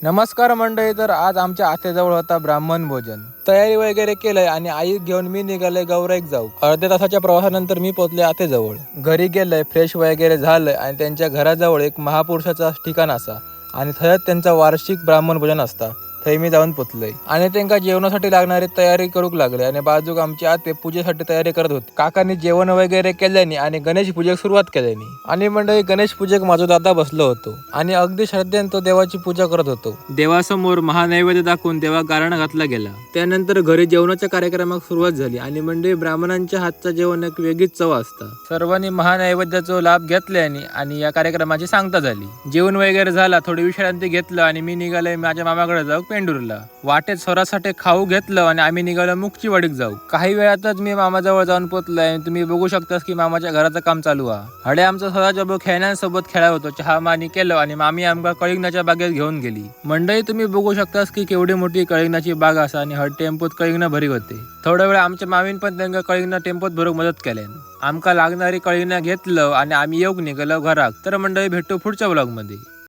नमस्कार मंडळी. तर आज आमच्या आत्याजवळ होता ब्राह्मण भोजन. तयारी वगैरे केलंय आणि आई घेऊन मी निघाले गौराईक जाऊ. अर्ध्या तासाच्या प्रवासानंतर मी पोहोचले आत्याजवळ. घरी गेलंय, फ्रेश वगैरे झालंय आणि त्यांच्या घराजवळ एक महापुरुषाचा ठिकाण असा आणि थंयच त्यांचा वार्षिक ब्राह्मण भोजन असता. थंय मी जाऊन पोचलोय आणि त्यांना जेवणासाठी लागणारी तयारी करूक लागले आणि बाजूक आमची आते पूजेसाठी तयारी करत होती. काकांनी जेवण वगैरे केल्यानी आणि गणेश पूजेक सुरुवात केल्यानी आणि मंडळी गणेश पूजेक माझा दादा बसलो होतो आणि अगदी श्रद्धेने तो देवाची पूजा करत होतो. देवासमोर महानैवेद्य दाखवून देवा गारणं घातला गेला. त्यानंतर घरी जेवणाच्या कार्यक्रमाक सुरुवात झाली आणि मंडळी ब्राह्मणांच्या हातचं जेवण एक वेगळीच चव असता. सर्वांनी महानैवेद्याचा लाभ घेतल्याने आणि या कार्यक्रमाची सांगता झाली. जेवण वगैरे झाला, थोडी विश्रांती घेतलं आणि मी निघालोय माझ्या मामाकडे जाऊ पेंडूरला. वाटेत स्वरासाठी खाऊ घेतलं आणि आम्ही निघालो मुक्चीवाडीक जाऊ. काही वेळातच मी मामाजवळ जाऊन पोहोचलोय. तुम्ही बघू शकतास की मामाच्या घराचं काम चालू आहे. हडे आमचा सदाजबो खेळण्यांसोबत खेळा होतो. चहा मानी केलं आणि मामी आमका कळिंगणाच्या बागेत घेऊन गेली. मंडळी तुम्ही बघू शकतास की केवढी मोठी कळिंगणाची बाग असा आणि हड टेम्पोत कळिंगण भरी होते. थोड्या वेळ आमच्या मामीन पण त्यांना कळिंगण टेम्पोत भरूक मदत केल्यान. आमका लागणारी कळिंगण घेतलं आणि आम्ही येऊक निघालो घराक. तर मंडळी भेटू पुढच्या ब्लॉग मध्ये.